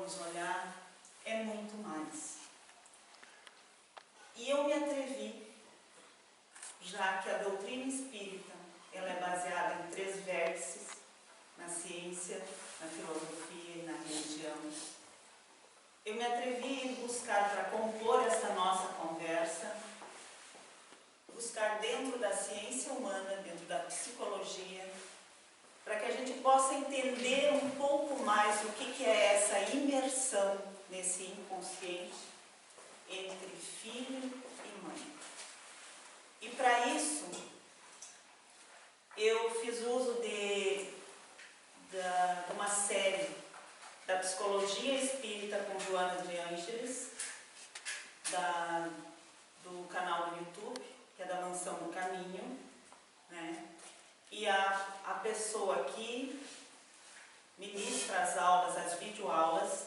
vamos olhar é muito mais. E eu me atrevi, já que a doutrina espírita ela é baseada em 3 vértices, na ciência, na filosofia e na religião. Eu me atrevi em buscar, para compor essa nossa conversa, buscar dentro da ciência humana, dentro da psicologia, para que a gente possa entender um pouco mais o que é essa imersão nesse inconsciente entre filho e mãe. E para isso, eu fiz uso de uma série da Psicologia Espírita com Joana de Ângeles, do canal do YouTube, que é da Mansão do Caminho, né? E a pessoa que ministra as aulas, as videoaulas,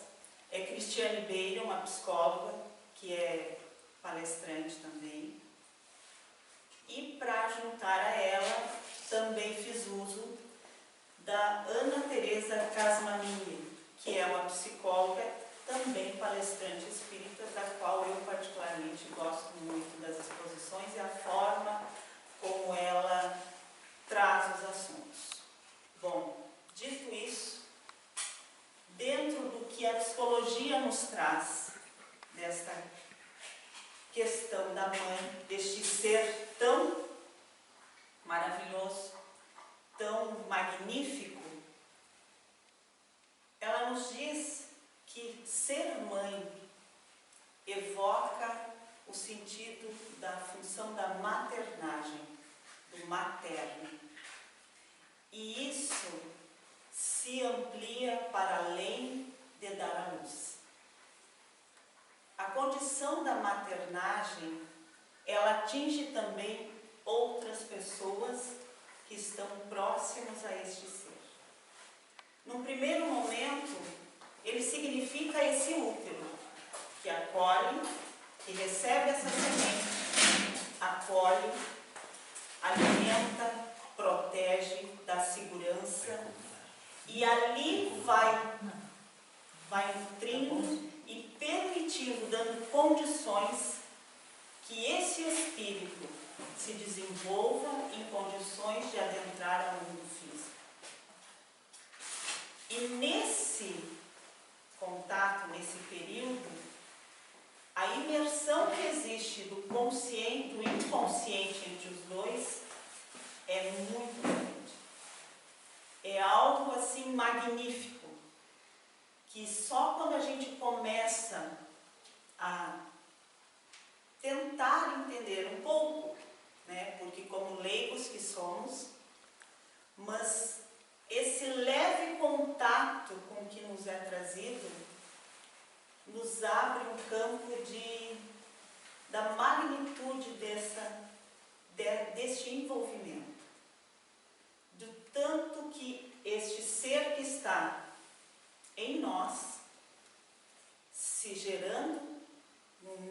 é Cristiane Beira, uma psicóloga, que é palestrante também. E para juntar a ela, também fiz uso da Ana Teresa Casmanini, que é uma psicóloga, também palestrante espírita, da qual eu particularmente gosto muito das exposições e a forma como ela traz os assuntos. Bom, dito isso, dentro do que a psicologia nos traz, desta questão da mãe, deste ser tão maravilhoso, tão magnífico, ela nos diz que ser mãe evoca o sentido da função da maternagem, do materno. E isso se amplia para além de dar à luz. A condição da maternagem, ela atinge também outras pessoas que estão próximas a este ser. Num primeiro momento, ele significa esse útero, que acolhe, que recebe essa semente, acolhe, alimenta, protege, dá segurança, e ali vai nutrindo e permitindo, dando condições que esse espírito se desenvolva em condições de adentrar ao mundo físico. E nesse contato, nesse período, a imersão que existe do consciente, do inconsciente entre os dois é muito grande. É algo assim magnífico, que só quando a gente começa a tentar entender um pouco, né, porque como leigos que somos, mas esse leve contato com o que nos é trazido nos abre um campo da magnitude deste envolvimento, do tanto que este ser que está em nós, se gerando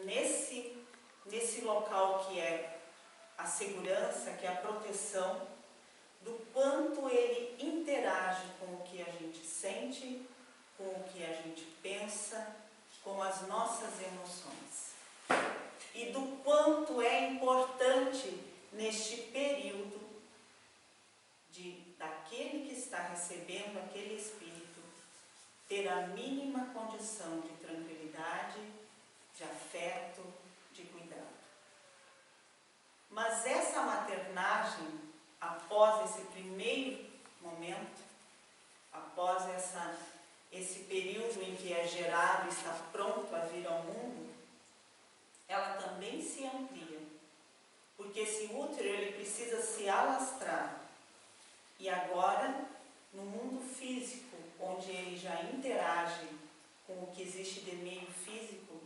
nesse local que é a segurança, que é a proteção, do quanto ele interage com o que a gente sente, com o que a gente pensa, com as nossas emoções. E do quanto é importante neste período daquele que está recebendo aquele espírito ter a mínima condição de tranquilidade, de afeto, de cuidado. Mas essa maternagem, após esse primeiro momento, após esse período em que é gerado e está pronto a vir ao mundo, ela também se amplia. Porque esse útero ele precisa se alastrar. E agora, no mundo físico, onde ele já interage com o que existe de meio físico,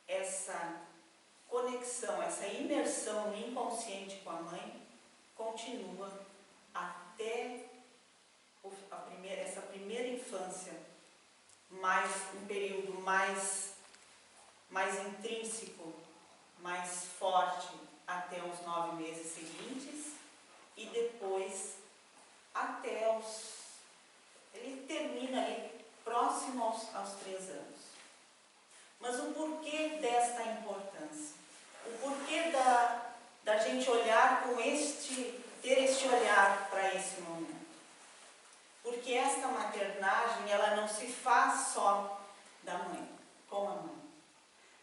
essa conexão, essa imersão no inconsciente com a mãe continua até essa primeira infância, um período mais intrínseco, mais forte, até os 9 meses seguintes, e depois até ele termina ali próximo aos 3 anos. Mas o porquê desta importância? O porquê da gente olhar ter este olhar para esse momento? Porque esta maternagem, ela não se faz só da mãe, com a mãe.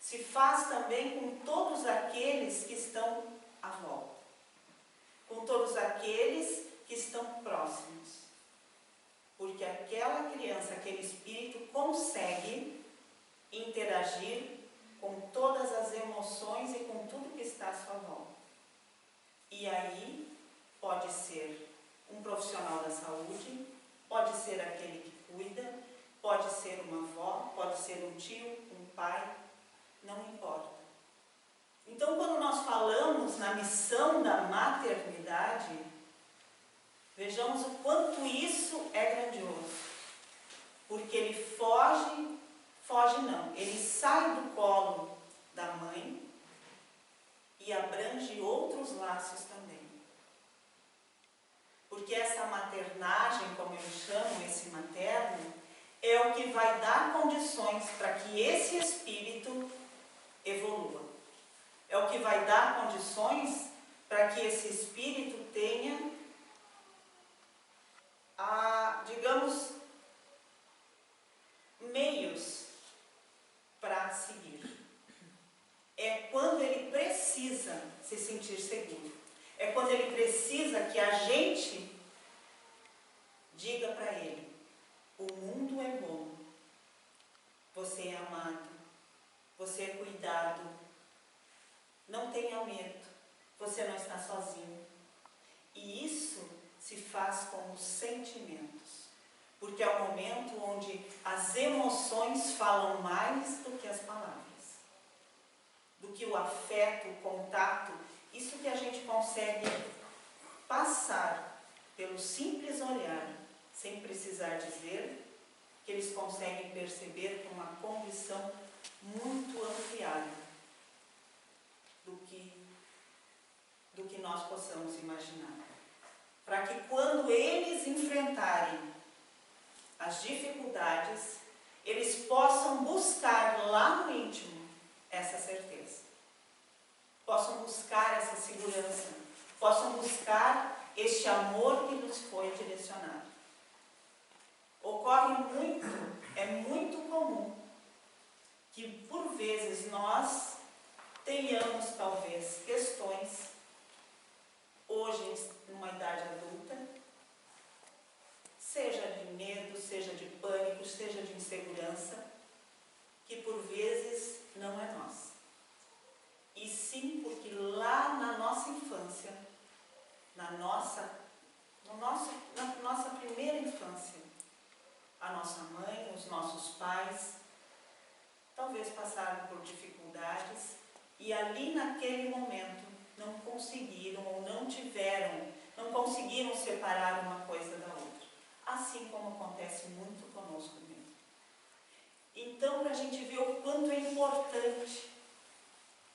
Se faz também com todos aqueles que estão à volta. Com todos aqueles que estão próximos. Porque aquela criança, aquele espírito consegue interagir com todas as emoções e com tudo que está à sua volta. E aí pode ser um profissional da saúde, pode ser aquele que cuida, pode ser uma avó, pode ser um tio, um pai, não importa. Então, quando nós falamos na missão da maternidade, vejamos o quanto isso é grandioso. Porque ele ele sai do colo da mãe e abrange outros laços também. Porque essa maternagem, como eu chamo esse materno, é o que vai dar condições para que esse espírito evolua. É o que vai dar condições para que esse espírito tenha, digamos, meios para seguir. É quando ele precisa se sentir seguro. É quando ele precisa que a gente diga para ele: o mundo é bom, você é amado, você é cuidado, não tenha medo, você não está sozinho. E isso se faz com os sentimentos, porque é o momento onde as emoções falam mais do que as palavras, do que o afeto, o contato, isso que a gente consegue passar pelo simples olhar, sem precisar dizer, que eles conseguem perceber com uma condição muito ampliada do que nós possamos imaginar. Para que quando eles enfrentarem as dificuldades, eles possam buscar lá no íntimo essa certeza. Possam buscar essa segurança. Possam buscar este amor que nos foi direcionado. É muito comum que por vezes nós tenhamos talvez questões, hoje numa idade adulta, seja de medo, seja de pânico, seja de insegurança, que por vezes não é nossa. E sim porque lá na nossa infância, na nossa primeira infância, a nossa mãe, os nossos pais, talvez passaram por dificuldades e ali naquele momento não conseguiram ou não conseguiram separar uma coisa da outra. Assim como acontece muito conosco mesmo. Então, para a gente ver o quanto é importante,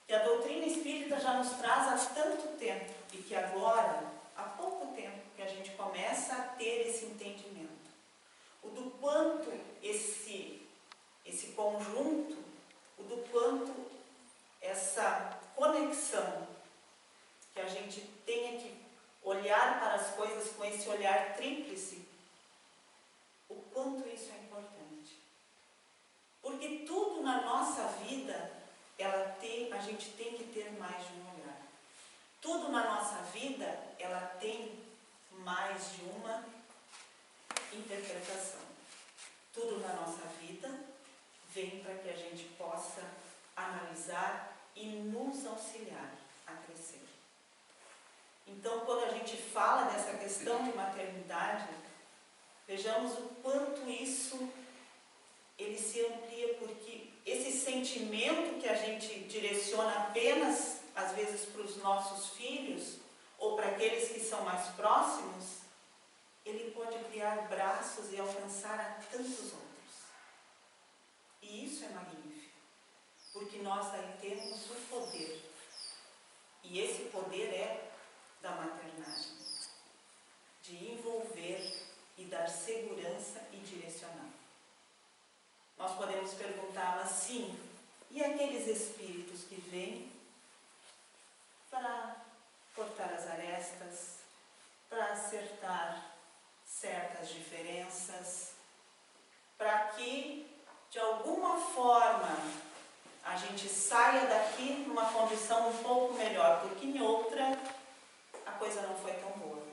que a doutrina espírita já nos traz há tanto tempo, e que agora, há pouco tempo, que a gente começa a ter esse entendimento. O do quanto esse conjunto, o do quanto essa conexão, que a gente tenha que olhar para as coisas com esse olhar tríplice, o quanto isso é importante. Porque tudo na nossa vida, a gente tem que ter mais de um olhar. Tudo na nossa vida, ela tem mais de uma interpretação. Tudo na nossa vida vem para que a gente possa analisar e nos auxiliar a crescer. Então, quando a gente fala dessa questão de maternidade, vejamos o quanto isso ele se amplia, porque esse sentimento que a gente direciona apenas, às vezes, para os nossos filhos, ou para aqueles que são mais próximos, ele pode criar braços e alcançar a tantos outros. E isso é magnífico, porque nós aí temos o poder. E esse poder é da maternagem, de envolver e dar segurança e direcionar. podemos perguntar, mas sim, e aqueles espíritos que vêm para cortar as arestas, para acertar certas diferenças, para que, de alguma forma, a gente saia daqui numa condição um pouco melhor, porque em outra a coisa não foi tão boa.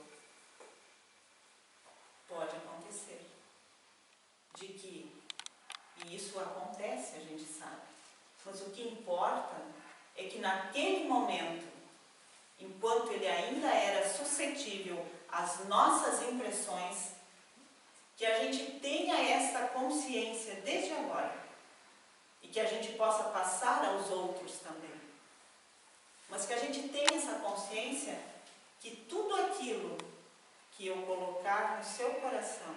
Pode acontecer. De que, e isso acontece, a gente sabe, mas o que importa é que naquele momento, enquanto ele ainda era suscetível às nossas impressões, que a gente tenha esta consciência desde agora e que a gente possa passar aos outros também. Mas que a gente tenha essa consciência que tudo aquilo que eu colocar no seu coração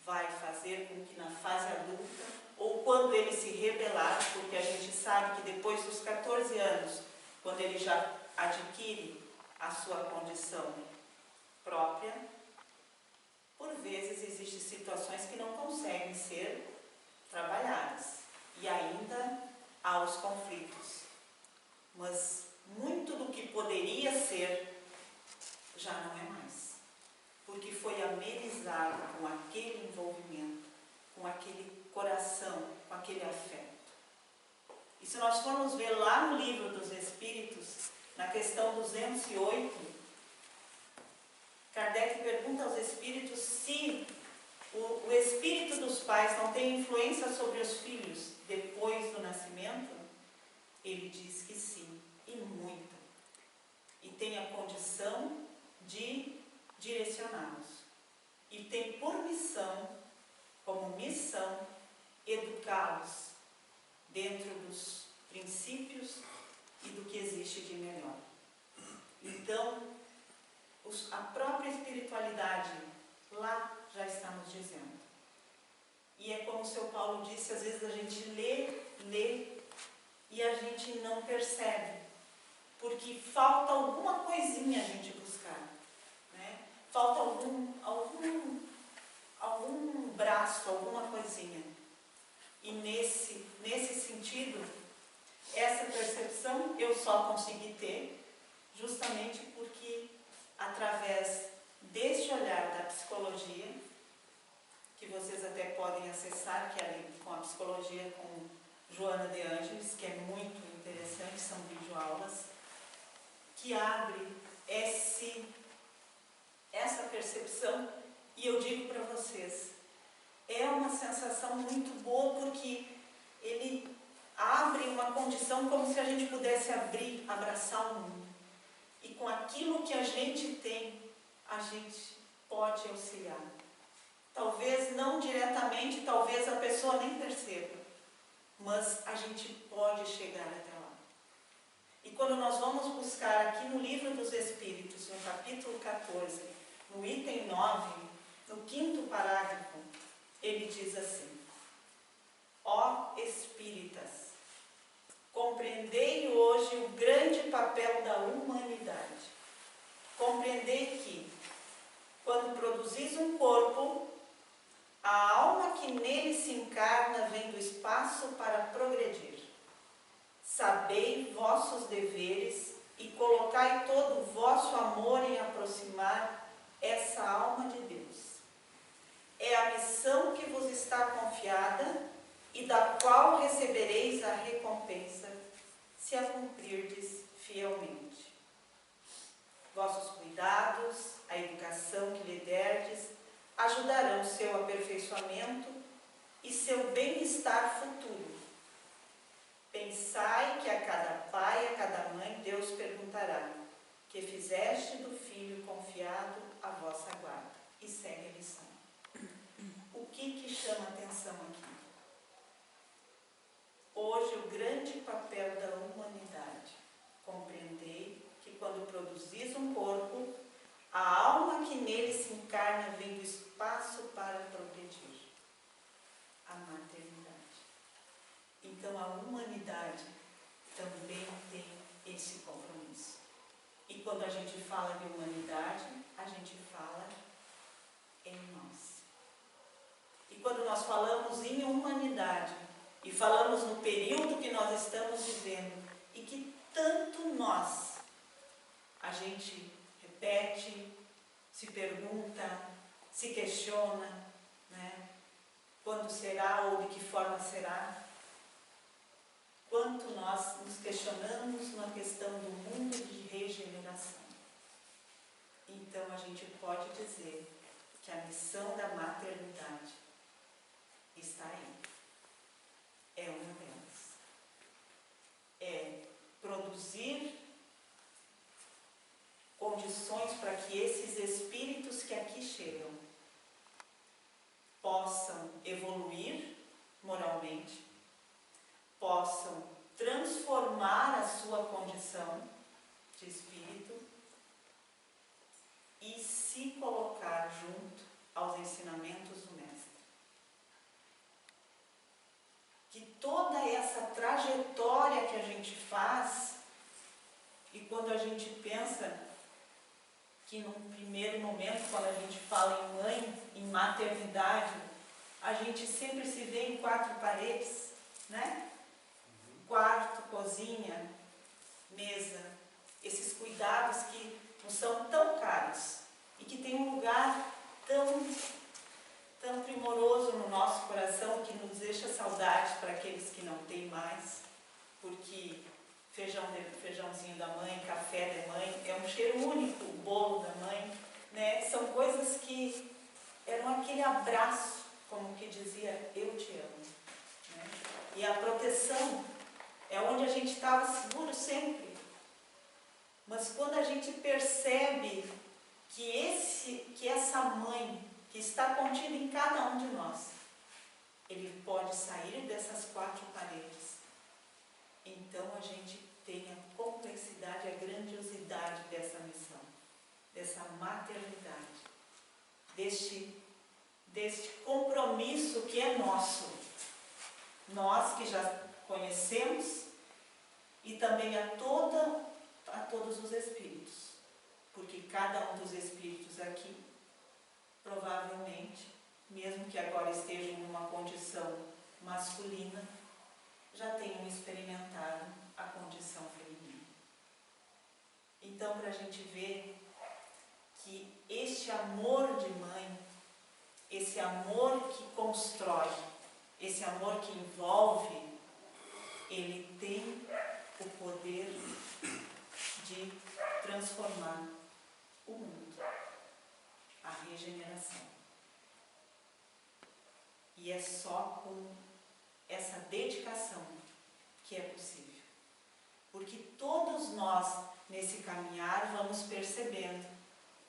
vai fazer com que na fase adulta, ou quando ele se rebelar, porque a gente sabe que depois dos 14 anos, quando ele já adquire a sua condição própria, por vezes existem situações que não conseguem ser trabalhadas e ainda há os conflitos. Mas muito do que poderia ser já não é mais, porque foi amenizado com aquele envolvimento, com aquele coração, com aquele afeto. E se nós formos ver lá no Livro dos Espíritos, na questão 208, Kardec pergunta aos espíritos se o espírito dos pais não tem influência sobre os filhos depois do nascimento. Ele diz que sim, e muito. E tem a condição de direcioná-los. E tem por missão, como missão, educá-los dentro dos princípios e do que existe de melhor. Então, a própria espiritualidade lá já está nos dizendo. E é como o seu Paulo disse, às vezes a gente lê e a gente não percebe, porque falta alguma coisinha a gente buscar, né? Falta algum braço, alguma coisinha. E nesse sentido, essa percepção eu só consegui ter justamente porque através deste olhar da psicologia, que vocês até podem acessar, que é ali com a psicologia com Joana de Ângeles, que é muito interessante, são videoaulas, que abre essa percepção. E eu digo para vocês, é uma sensação muito boa, porque ele abre uma condição como se a gente pudesse abraçar o mundo. E com aquilo que a gente tem, a gente pode auxiliar. Talvez não diretamente, talvez a pessoa nem perceba, mas a gente pode chegar até lá. E quando nós vamos buscar aqui no Livro dos Espíritos, no capítulo 14, no item 9, no 5º parágrafo, ele diz assim: ó espíritas, compreendei hoje o grande papel da humanidade. Compreendei que, quando produzis um corpo, a alma que nele se encarna vem do espaço para progredir. Sabei vossos deveres e colocai todo o vosso amor em aproximar essa alma de Deus. É a missão que vos está confiada e da qual recebereis a recompensa, se a cumprirdes fielmente. Vossos cuidados, a educação que lhe derdes, ajudarão seu aperfeiçoamento e seu bem-estar futuro. Pensai que a cada pai, a cada mãe, Deus perguntará: que fizeste do filho confiado à vossa guarda? E segue a lição. O que chama a atenção aqui? Hoje, o grande papel da humanidade. Compreendei que quando produzis um corpo, a alma que nele se encarna vem do espaço para progredir. A maternidade. Então, a humanidade também tem esse compromisso. E quando a gente fala de humanidade, a gente fala em nós. E quando nós falamos em humanidade e falamos no período que nós estamos vivendo e que tanto nós, a gente repete, se pergunta, se questiona, né? Quando será ou de que forma será? Quanto nós nos questionamos na questão do mundo de regeneração. Então a gente pode dizer que a missão da maternidade está aí. É uma delas. É produzir condições para que esses espíritos que aqui chegam possam evoluir moralmente, possam transformar a sua condição de espírito e se colocar junto aos ensinamentos do Mestre. Que toda essa trajetória que a gente faz, e quando a gente pensa que num primeiro momento, quando a gente fala em mãe, em maternidade, a gente sempre se vê em 4 paredes, né? Quarto, cozinha, mesa, esses cuidados que nos são tão caros e que tem um lugar tão primoroso no nosso coração que nos deixa saudade para aqueles que não têm mais, porque feijãozinho da mãe, café da mãe, é um cheiro único, o bolo da mãe, né? São coisas que eram aquele abraço, como que dizia, eu te amo, né? E a proteção é onde a gente estava seguro sempre. Mas quando a gente percebe que essa mãe que está contida em cada um de nós, ele pode sair dessas 4 paredes. Então a gente tem a complexidade, a grandiosidade dessa missão, dessa maternidade, deste compromisso que é nosso. Nós que já conhecemos e também a todos os espíritos, porque cada um dos espíritos aqui, provavelmente, mesmo que agora estejam numa condição masculina, já tenham experimentado a condição feminina. Então, para a gente ver que este amor de mãe, esse amor que constrói, esse amor que envolve, ele tem o poder de transformar o mundo, a regeneração. E é só com essa dedicação que é possível. Porque todos nós, nesse caminhar, vamos percebendo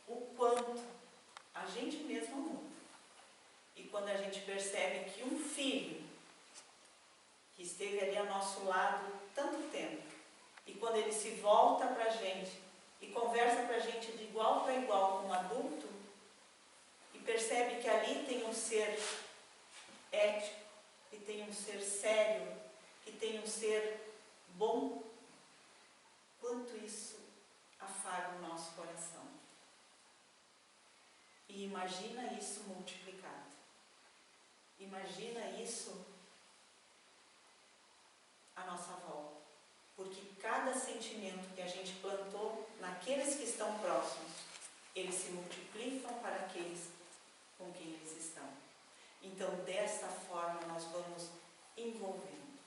o quanto a gente mesmo muda. E quando a gente percebe que um filho que esteve ali ao nosso lado tanto tempo, e quando ele se volta para a gente e conversa para a gente de igual para igual com um adulto, e percebe que ali tem um ser ético, que tem um ser sério, que tem um ser bom, quanto isso afaga o nosso coração. E imagina isso multiplicado. Imagina isso à nossa volta. Porque cada sentimento que a gente plantou naqueles que estão próximos, eles se multiplicam para aqueles com quem eles estão. Então, desta forma, nós vamos envolvendo.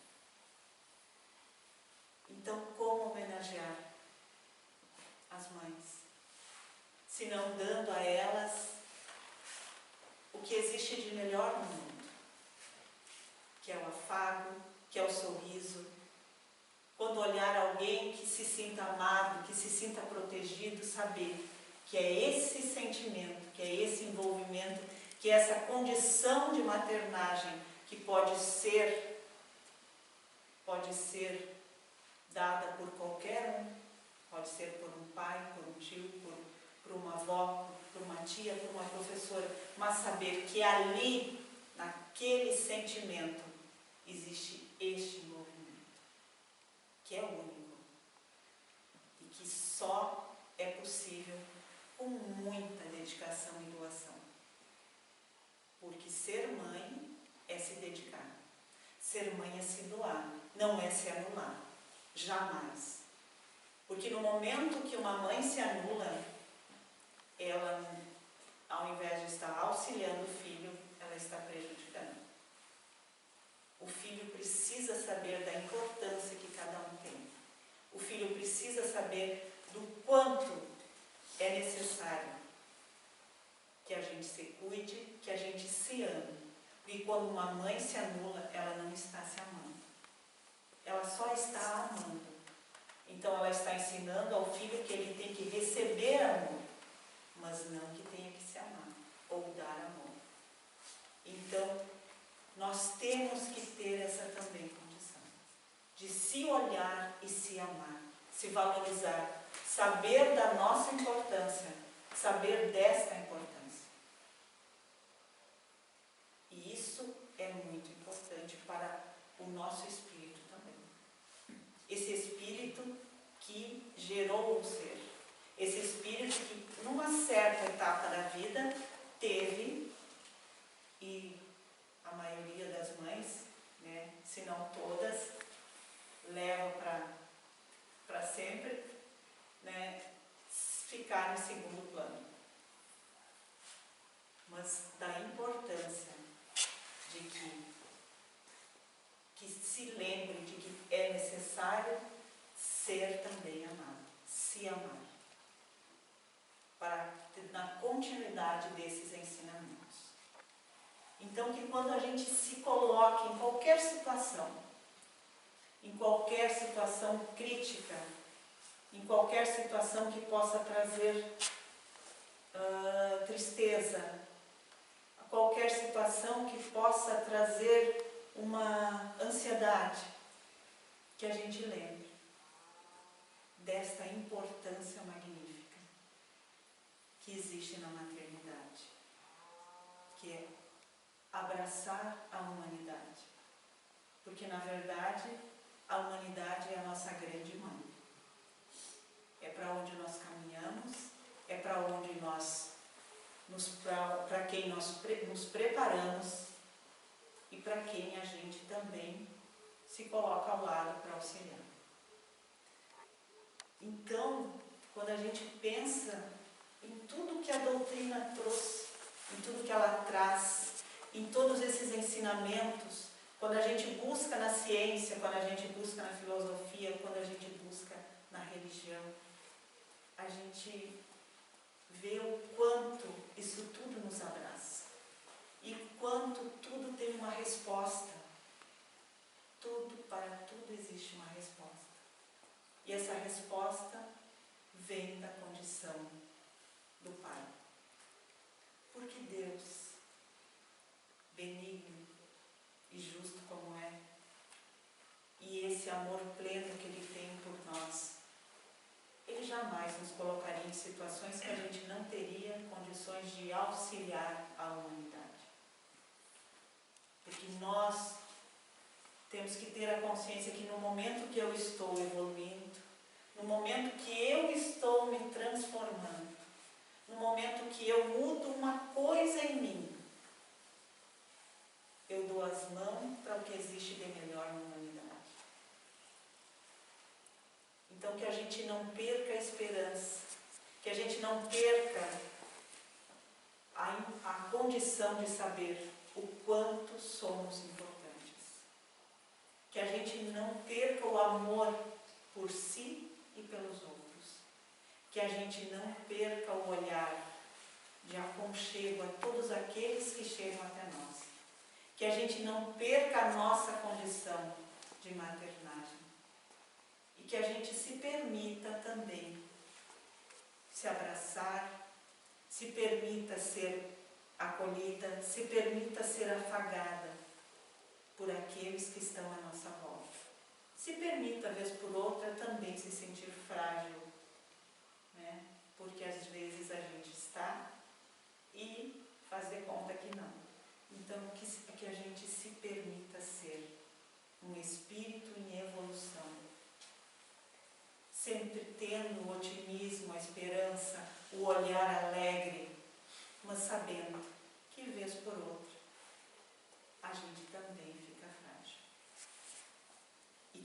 Então, como homenagear as mães? Se não dando a elas o que existe de melhor no mundo, que é o afago, que é o sorriso. Quando olhar alguém que se sinta amado, que se sinta protegido, saber que é esse sentimento, que é esse envolvimento, que é essa condição de maternagem que pode ser dada por qualquer um, pode ser por um pai, por um tio, por uma avó, por uma tia, por uma professora, mas saber que ali, naquele sentimento, existe este movimento, que é único e que só é possível com muita dedicação e doação. Porque ser mãe Ser mãe é se doar, não é se anular. Jamais. Porque no momento que uma mãe se anula, ela, ao invés de estar auxiliando o filho, ela está prejudicando. O filho precisa saber da importância que cada um tem. O filho precisa saber do quanto é necessário que a gente se cuide, que a gente se ame. E quando uma mãe se anula, ela não está se amando. Ela só está amando. Então ela está ensinando ao filho que ele tem que receber amor, mas não que tenha que se amar ou dar amor. Então, nós temos que ter essa também condição de se olhar e se amar, se valorizar, saber da nossa importância, saber desta importância. E isso é muito importante para o nosso espírito também. Esse espírito que gerou o ser. Esse espírito que, numa certa etapa da vida, teve, e a maioria das mães, né, se não todas, leva para sempre, né, ficar em segundo plano. Mas da importância de que se lembre de que é necessário ser também amado, se amar, para na continuidade desses ensinamentos. Então, que quando a gente se coloque em qualquer situação crítica, em qualquer situação que possa trazer tristeza, qualquer situação que possa trazer uma ansiedade, que a gente lembre desta importância magnífica que existe na maternidade, que é abraçar a humanidade. Porque, na verdade, a humanidade é a nossa grande mãe. É para onde nós caminhamos, é para onde nós, para quem nós nos preparamos e para quem a gente também se coloca ao lado para auxiliar. Então, quando a gente pensa em tudo que a doutrina trouxe, em tudo que ela traz, em todos esses ensinamentos, quando a gente busca na ciência, quando a gente busca na filosofia, quando a gente busca na religião, a gente vê o quanto isso tudo nos abraça e quanto tudo tem uma resposta. Para tudo existe uma resposta. E essa resposta vem da condição do Pai. Porque Deus, benigno e justo como é, e esse amor pleno que Ele tem por nós, Ele jamais nos colocaria em situações que a gente não teria condições de auxiliar a humanidade. Porque nós temos que ter a consciência que no momento que eu estou evoluindo, no momento que eu estou me transformando, no momento que eu mudo uma coisa em mim, eu dou as mãos para o que existe de melhor na humanidade. Então, que a gente não perca a esperança, que a gente não perca a condição de saber o quanto somos importantes. Que a gente não perca o amor por si e pelos outros. Que a gente não perca o olhar de aconchego a todos aqueles que chegam até nós. Que a gente não perca a nossa condição de maternagem. E que a gente se permita também se abraçar, se permita ser acolhida, se permita ser afagada por aqueles que estão à nossa volta. Se permita, vez por outra, também se sentir frágil, né? Porque às vezes a gente está e fazer conta que não. Então, que a gente se permita ser um espírito em evolução, sempre tendo o otimismo, a esperança, o olhar alegre, mas sabendo que, vez por outra, a gente também fica frágil.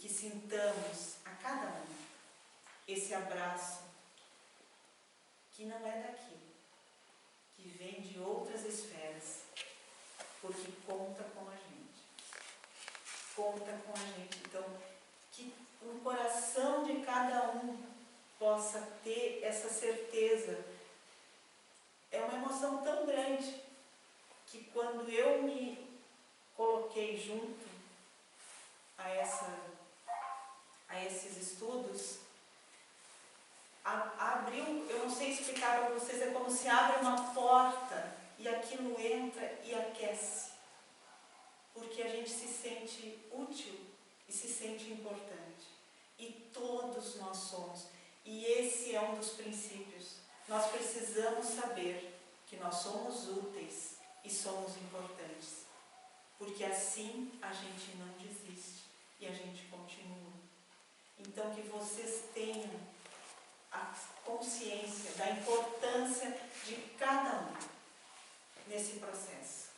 que sintamos a cada um esse abraço que não é daqui, que vem de outras esferas, porque conta com a gente. Conta com a gente. Então, que o coração de cada um possa ter essa certeza. É uma emoção tão grande que quando eu me coloquei junto a esses estudos, abriu, eu não sei explicar para vocês, é como se abre uma porta e aquilo entra e aquece, porque a gente se sente útil e se sente importante, e todos nós somos, e esse é um dos princípios. Nós precisamos saber que nós somos úteis e somos importantes, porque assim a gente não desiste e a gente continua. Então, que vocês tenham a consciência da importância de cada um nesse processo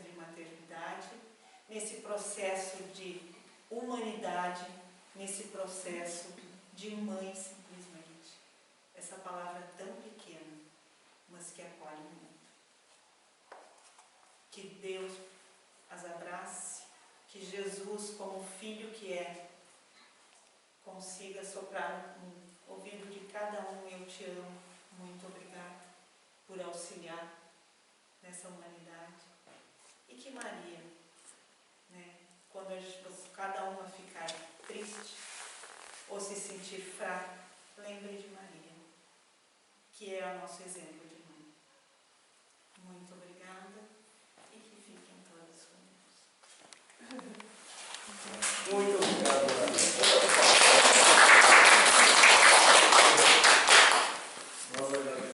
de maternidade, nesse processo de humanidade, nesse processo de mãe simplesmente. Essa palavra tão pequena, mas que acolhe muito. Que Deus as abrace, que Jesus, como filho que é, consiga soprar no ouvido de cada um: eu te amo, muito obrigada por auxiliar nessa humanidade. E que Maria, né, quando cada uma ficar triste ou se sentir fraco, lembre de Maria, que é o nosso exemplo.